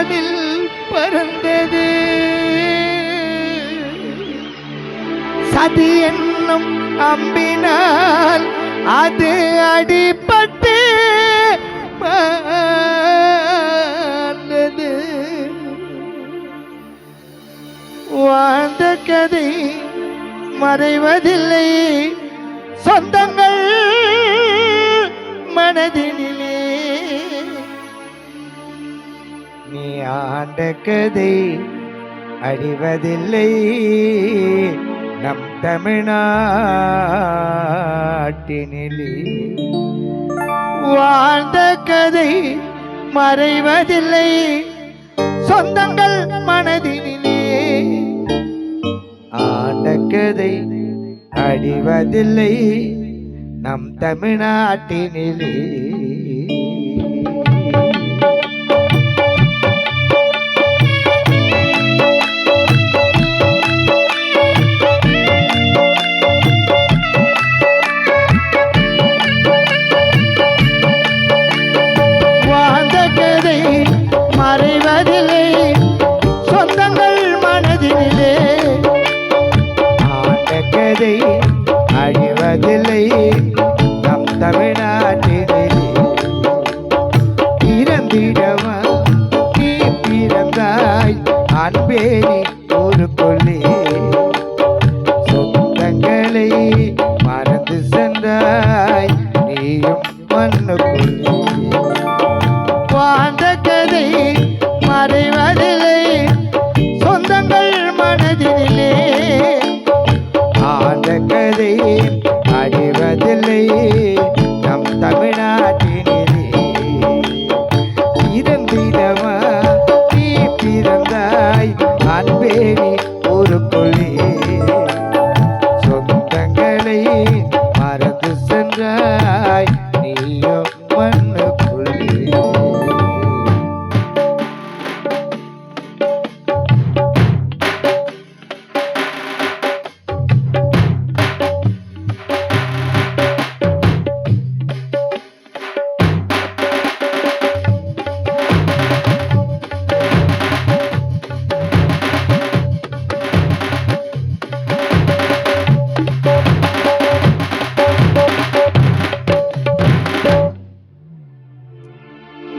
வானில் பறந்தது. சதி என்னும் அம்பினால் அது அடிபட்டு மாண்டது. வாழ்ந்த கதை மறைவதில்லை, சொந்தங்கள் மனதினிலே. நீ ஆண்ட கதை அழிவதில்லை, நம் தமிழ்நாட்டினிலே. வாழ்ந்த கதை மறைவதில்லை, சொந்தங்கள் மனதினிலே. ஆண்ட கதை அழிவதில்லை, நம் தமிழ்நாட்டினிலே. வாழ்ந்த கதை மறைவதில்லை, சொந்தங்கள் மனதினிலே. ஆண்ட கதை அழிவதில்லை, நம் தமிழ்நாட்டினிலே. இறந்திடவா நீ பிறந்தாய், அன்பே நீ ஒரு கொள்ளே. சொந்தங்களை மறந்து சென்றாய், நீயும் மண்ணுக்குள்ளே. வாழ்ந்த கதை மறைவதில்லை, சொந்தங்கள் மனதினிலே. ஆண்ட கதை அழிவதில்லை, நம் தமிழ்நாட்டினிலே. இறந்திடவா நீ பிறந்தாய், அன்பே நீ ஒரு கொள்ளே. சொந்தங்களை மறந்து சென்றாய், நீயோ மண்ணுக்குள்ளே.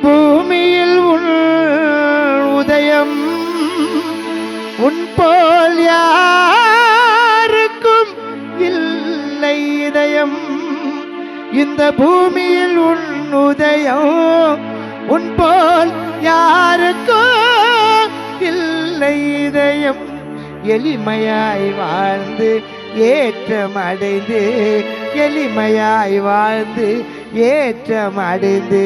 பூமியில் உன் உதயம், உன் போல் யாருக்கும் இல்லை இதயம். இந்த பூமியில் உன் உதயம், உன் போல் யாருக்கும் இல்லை இதயம். எளிமையாய் வாழ்ந்து ஏற்றம் அடைந்து, எளிமையாய் வாழ்ந்து ஏற்றம் அடைந்து,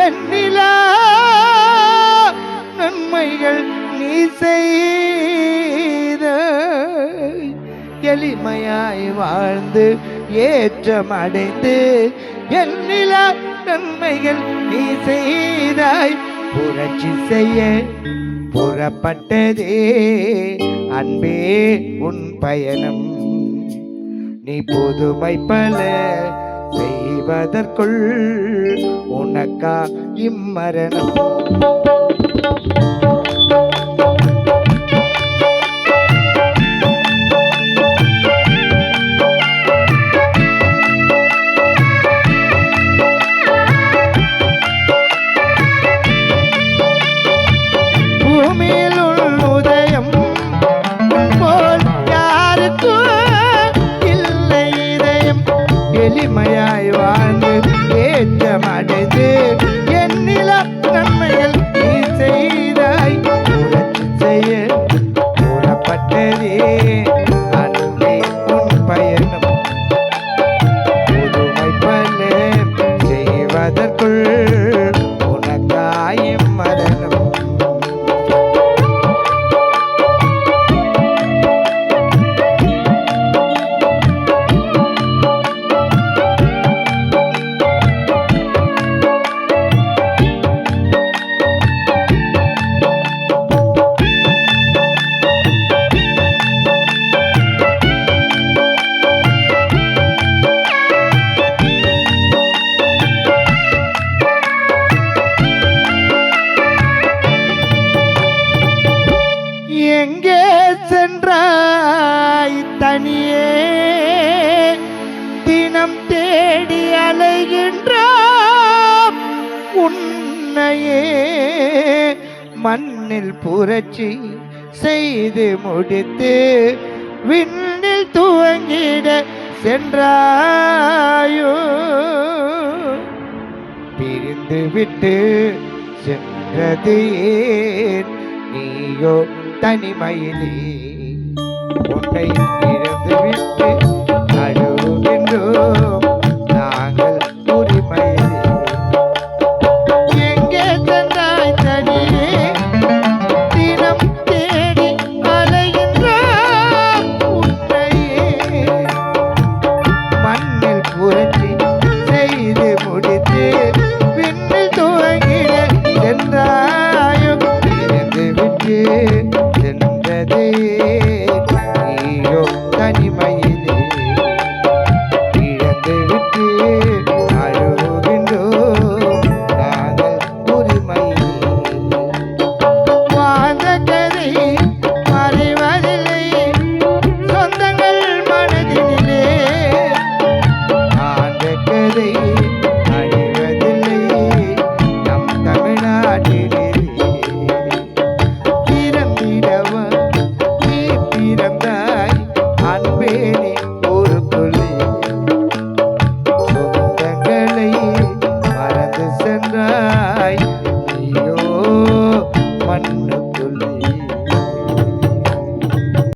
எண்ணிலா நன்மைகள் நீ செய்த. எளிமையாய் வாழ்ந்து ஏற்றம் அடைந்து, எண்ணிலா நன்மைகள் நீ செய்தாய். புரட்சி செய்ய புறப்பட்டதே அன்பே உன் பயணம். நீ புதுமை பல செய்வதற்குள் உனக்கா இம்மரணம். பூமியில் உன் உதயம், உன் போல் யாருக்கும் இல்லை இதயம். எளிமையாய் வாழ்ந்து ஏற்றம் அடைந்து, எண்ணிலா நன்மைகள் நீ செய்தாய். தனியே தினம் தேடி அலைகின்றோம் உன்னையே மண்ணில் புரட்சி செய்து முடித்து விண்ணில் துவங்கிட சென்றாயோ பிரிந்து விட்டு சென்றது ஏன் நீயோ தனிமையிலே உன்னை இழந்து விட்டு அழுகின்றோம் நாங்கள் உரிமையிலே எங்கே சென்றாய் தனியே தினம் தேடி அலைகின்றோம் உன்னையே மண்ணில் புரட்சி செய்து முடித்து விண்ணில் துவங்கிட சென்றாயோ இழந்து விட்டு சென்றதே நீயோ தனிமையிலே இழந்து விட்டு அழுகின்றோம் நாங்கள் உரிமையிலே வாழ்ந்த கதை மறைவதில்லை சொந்தங்கள் மனதினிலே ஆண்ட கதை அழிவதில்லை நம் தமிழ்நாட்டிலே பிறந்திடவா நீ பிறந்தாய் அன்பே நீ